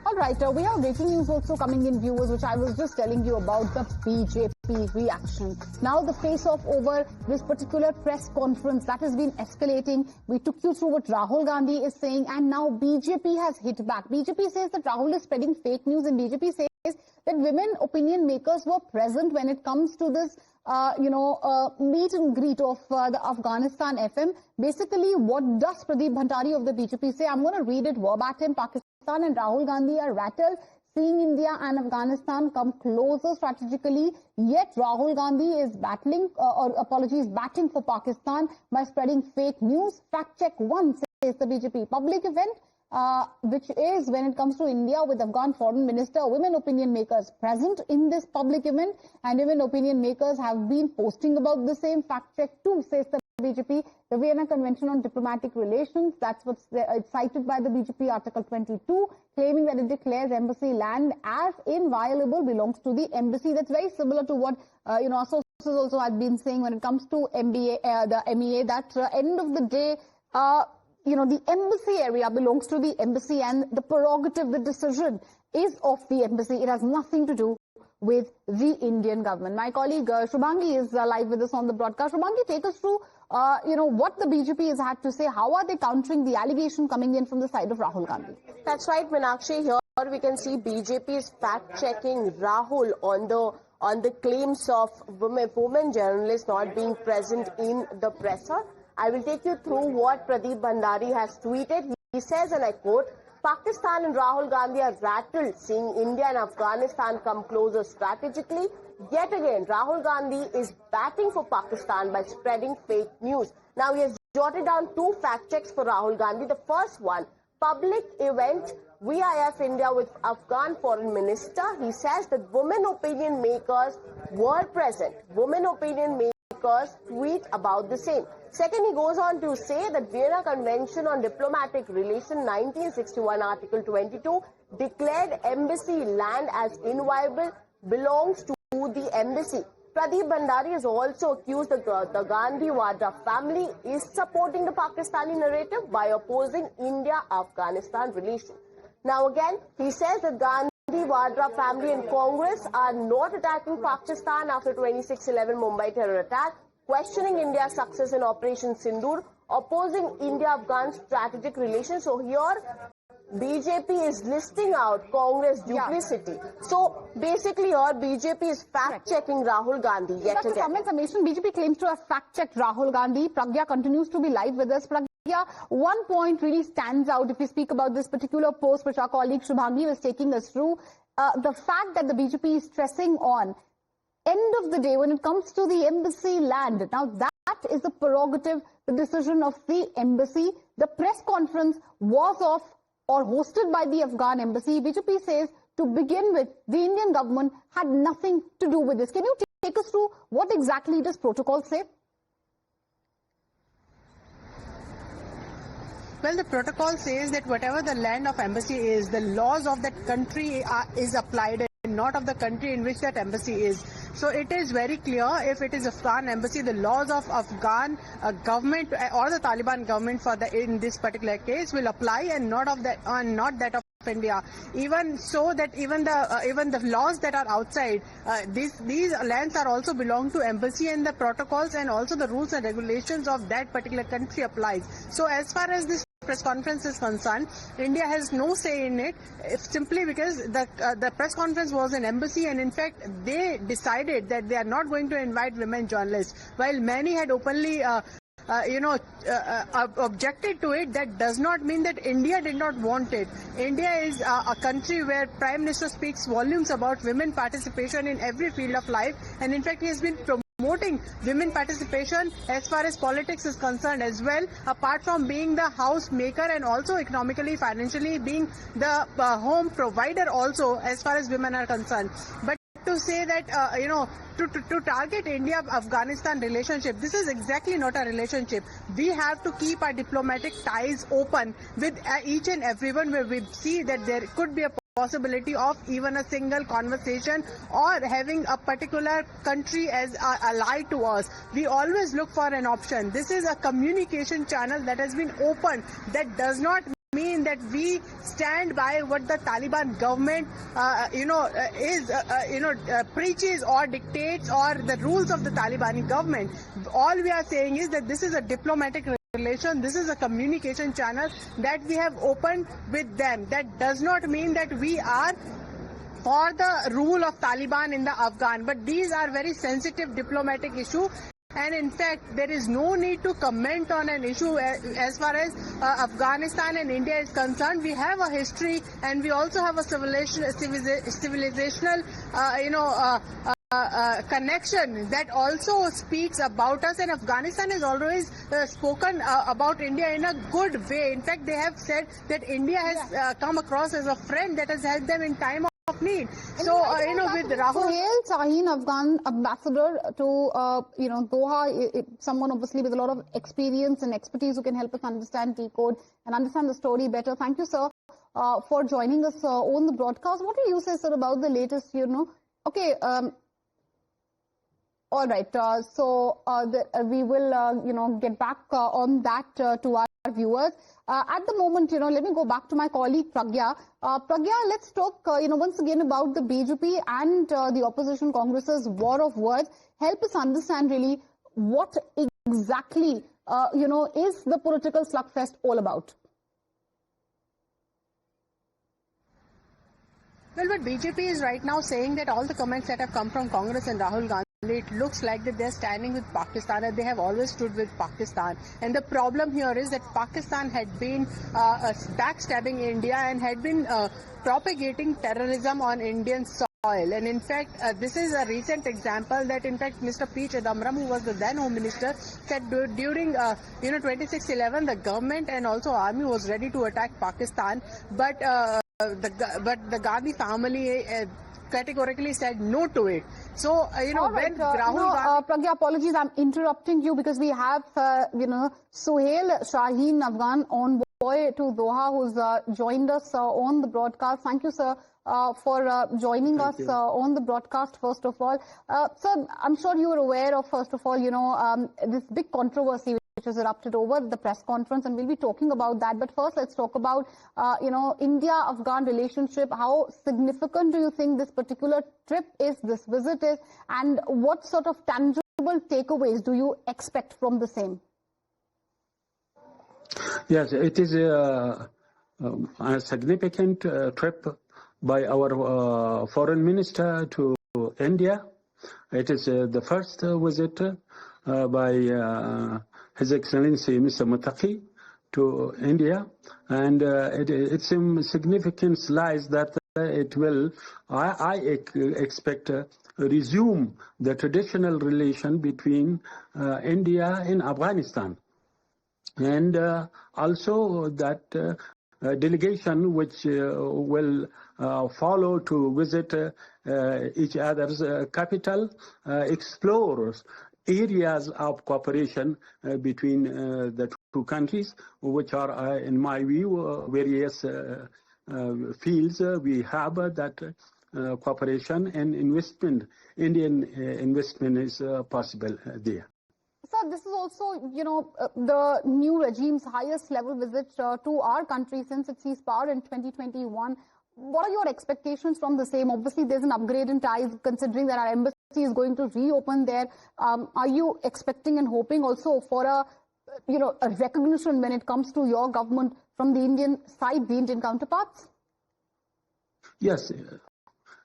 All right, we have breaking news also coming in, viewers, which I was just telling you about the BJP reaction. Now the face-off over this particular press conference that has been escalating. We took you through what Rahul Gandhi is saying, and now BJP has hit back. BJP says that Rahul is spreading fake news, and BJP says that women opinion makers were present when it comes to this meet and greet of the Afghanistan FM. Basically, what does Pradeep Bhandari of the BJP say? I'm going to read it verbatim. Pakistan and Rahul Gandhi are rattled, seeing India and Afghanistan come closer strategically. Yet Rahul Gandhi is batting for Pakistan by spreading fake news. Fact check once, says the BJP. Public event, which is when it comes to India with Afghan Foreign Minister, women opinion makers present in this public event, and women opinion makers have been posting about the same. Fact check 2, says the BJP. The Vienna Convention on Diplomatic Relations, that's what's cited by the BJP, Article 22, claiming that it declares embassy land as inviolable, belongs to the embassy. That's very similar to what our sources also had been saying when it comes to the MEA, that end of the day, the embassy area belongs to the embassy, and the prerogative, the decision is of the embassy. It has nothing to do with the Indian government. My colleague Shubhangi is live with us on the broadcast. Shubhangi, take us through, what the BJP has had to say. How are they countering the allegation coming in from the side of Rahul Gandhi? That's right, Meenakshi. Here we can see BJP is fact-checking Rahul on the claims of women journalists not being present in the presser. I will take you through what Pradeep Bhandari has tweeted. He says, and I quote, "Pakistan and Rahul Gandhi are rattled seeing India and Afghanistan come closer strategically. Yet again, Rahul Gandhi is batting for Pakistan by spreading fake news." Now, he has jotted down 2 fact checks for Rahul Gandhi. The first one, public event, VIF India with Afghan Foreign Minister. He says that women opinion makers were present. Women opinion makers tweet about the same. Second, he goes on to say that Vienna Convention on Diplomatic Relations 1961 Article 22 declared embassy land as inviolable, belongs to the embassy. Pradeep Bhandari has also accused the Gandhi Vadra family is supporting the Pakistani narrative by opposing India-Afghanistan relations. Now again, he says that Gandhi Vadra family and Congress are not attacking Pakistan after 26/11 Mumbai terror attack, questioning India's success in Operation Sindoor, opposing India-Afghan strategic relations. So here, BJP is listing out Congress duplicity. So basically here, BJP is fact-checking Rahul Gandhi yet again. Some information, BJP claims to have fact-checked Rahul Gandhi. Pragya continues to be live with us. Pragya, one point really stands out if we speak about this particular post which our colleague Shubhangi was taking us through. The fact that the BJP is stressing on end of the day when it comes to the embassy land. Now that is the prerogative, the decision of the embassy. The press conference was of or hosted by the Afghan embassy. BJP says to begin with, the Indian government had nothing to do with this. Can you take us through what exactly does protocol say? Well, the protocol says that whatever the land of embassy is, the laws of that country is applied, and not of the country in which that embassy is. So it is very clear, if it is Afghan embassy, the laws of Afghan government or the Taliban government in this particular case will apply, and not that of India. Even so that even the laws that are outside these lands are also belong to embassy, and the protocols and also the rules and regulations of that particular country applies. So as far as this press conference is concerned, India has no say in it, simply because the press conference was an embassy, and in fact they decided that they are not going to invite women journalists, while many had openly objected to it. That does not mean that India did not want it. India is a country where Prime Minister speaks volumes about women participation in every field of life, and in fact he has been promoting women participation as far as politics is concerned as well, apart from being the house maker and also economically, financially being the home provider also as far as women are concerned. But to say that, to target India-Afghanistan relationship, this is exactly not a relationship. We have to keep our diplomatic ties open with each and everyone where we see that there could be a possibility of even a single conversation or having a particular country as an ally to us. We always look for an option. This is a communication channel that has been opened. That does not mean that we stand by what the Taliban government, preaches or dictates, or the rules of the Taliban government. All we are saying is that this is a diplomatic relation. This is a communication channel that we have opened with them. That does not mean that we are for the rule of Taliban in the Afghan, but these are very sensitive diplomatic issues. And in fact, there is no need to comment on an issue as far as Afghanistan and India is concerned. We have a history, and we also have a civilizational, connection that also speaks about us. And Afghanistan has always spoken about India in a good way. In fact, they have said that India has come across as a friend that has helped them in time of need. So, with Rahul Shaheen, Afghan ambassador to, Doha, someone obviously with a lot of experience and expertise who can help us understand, decode and understand the story better. Thank you, sir, for joining us on the broadcast. What do you say, sir, about the latest, Okay, all right. We will, get back on that to our viewers. At the moment, let me go back to my colleague Pragya. Pragya, let's talk, once again about the BJP and the opposition Congress's war of words. Help us understand really what exactly, is the political slugfest all about. Well, but BJP is right now saying that all the comments that have come from Congress and Rahul Gandhi, it looks like that they're standing with Pakistan, and they have always stood with Pakistan. And the problem here is that Pakistan had been backstabbing India and had been propagating terrorism on Indian soil. And in fact, this is a recent example that in fact Mr. P. Chidambaram, who was the then Home Minister, said during 26/11 the government and also army was ready to attack Pakistan, but the Gandhi family categorically said no to it. So, when Rahul Gandhi... Pragya, apologies, I'm interrupting you because we have, Suhail Shaheen, Afghan envoy to Doha, who's joined us on the broadcast. Thank you, sir, for joining us on the broadcast, first of all. Sir, I'm sure you are aware of, first of all, this big controversy which has erupted over the press conference, and we'll be talking about that. But first, let's talk about, India-Afghan relationship. How significant do you think this particular trip is, this visit is, and what sort of tangible takeaways do you expect from the same? Yes, it is a significant trip by our foreign minister to India. It is the first visit by His Excellency Mr. Muttaqi to India, and its significance lies that it will, I expect, resume the traditional relation between India and Afghanistan, and also that delegation which will follow to visit each other's capital, explores areas of cooperation between the two countries, which are, in my view, various fields. We have that cooperation and investment, Indian investment is possible there. Sir, this is also, the new regime's highest level visit to our country since it seized power in 2021. What are your expectations from the same? Obviously, there's an upgrade in ties, considering that our embassy is going to reopen there. Are you expecting and hoping also for a recognition when it comes to your government from the Indian side, the Indian counterparts? Yes.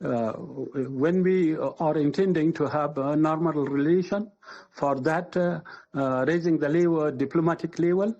When we are intending to have a normal relation, for that raising the level, diplomatic level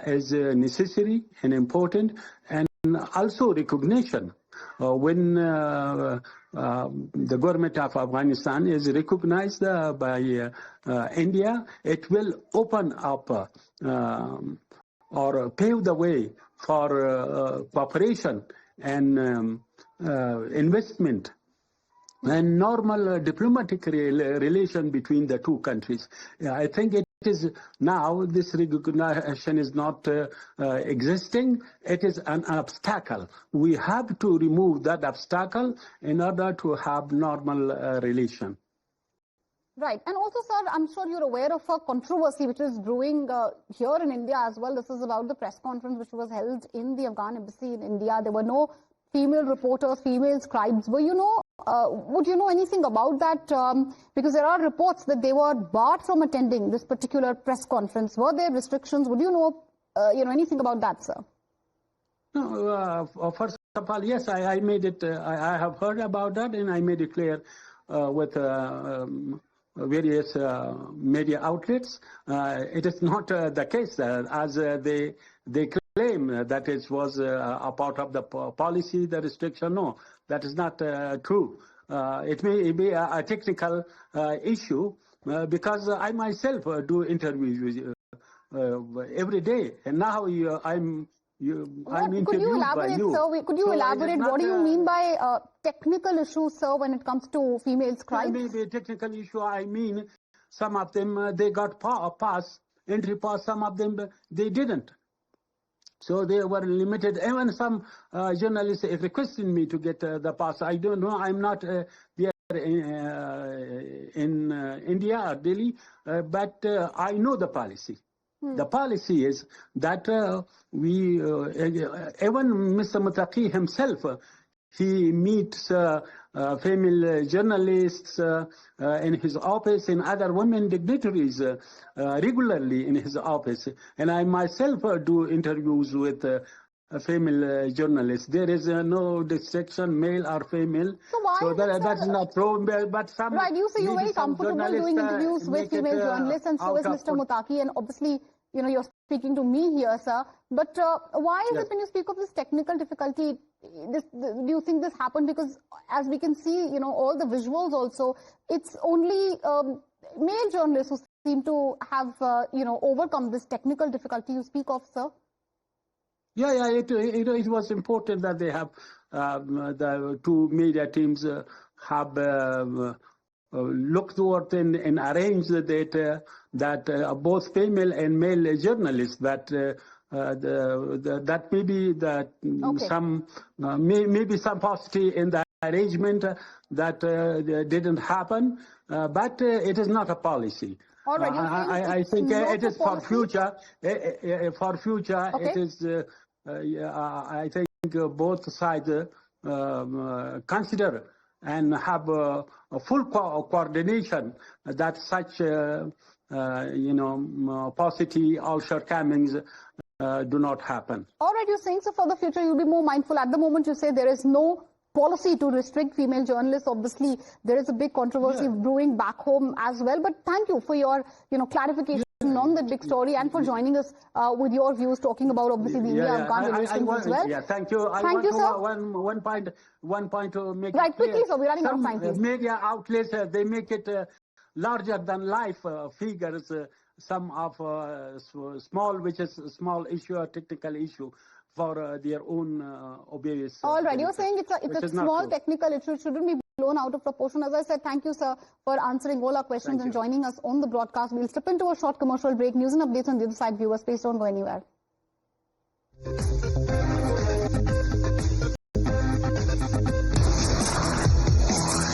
is necessary and important, and also recognition. When the government of Afghanistan is recognized by India, it will open up or pave the way for cooperation and investment and normal diplomatic relation between the two countries. I think it is now, this recognition is not existing. It is an obstacle. We have to remove that obstacle in order to have normal relation. Right. And also, sir, I'm sure you're aware of a controversy which is brewing here in India as well. This is about the press conference which was held in the Afghan embassy in India. There were no female reporters, female scribes. Would you know anything about that? Because there are reports that they were barred from attending this particular press conference. Were there restrictions? Would you know anything about that, sir? No, first of all, yes, I made it. I have heard about that, and I made it clear with various media outlets. It is not the case as they claim that it was a part of the policy, the restriction. No, that is not true. It may be a technical issue because I myself do interviews every day, and now I'm could you elaborate, sir? Could you elaborate? What do you mean by technical issues, sir, when it comes to female scribes? Maybe a technical issue. I mean, some of them they got entry pass. Some of them they didn't. So they were limited. Even some journalists requested me to get the pass. I don't know. I'm not there in India or Delhi, but I know the policy. The policy is that even Mr. Muttaqi himself, he meets female journalists in his office and other women dignitaries regularly in his office. And I myself do interviews with female journalists. There is no distinction, male or female. So that's not true. But some right, you say you're very comfortable doing interviews with female journalists, and so is Mr. Muttaqi, and obviously, you're speaking to me here, sir. But why is it when you speak of this technical difficulty, do you think this happened? Because as we can see, all the visuals also, it's only male journalists who seem to have, overcome this technical difficulty you speak of, sir. Yeah, it was important that they have the two media teams have looked toward and arranged that both female and male journalists that maybe that some maybe some paucity in the arrangement that didn't happen, but it is not a policy. All right, I think it is for future. For future, it is. I think both sides consider and have a full coordination that such paucity or shortcomings do not happen. All right, you're saying so for the future you'll be more mindful. At the moment you say there is no policy to restrict female journalists. Obviously there is a big controversy brewing back home as well, but thank you for your clarification on the big story and for joining us with your views, talking about obviously the India-Afghan relations as well. Yeah, thank you. Thank you, sir. One point to make right, it clear. Quickly, sir, we're running out of time, please. Media outlets, they make it larger than life figures, some of small, which is a small issue, a technical issue for their own obvious. All right, you're saying it's a small technical issue, it shouldn't be blown out of proportion. As I said, thank you, sir, for answering all our questions and joining us on the broadcast. We'll step into a short commercial break. News and updates on the other side. Viewers, please don't go anywhere.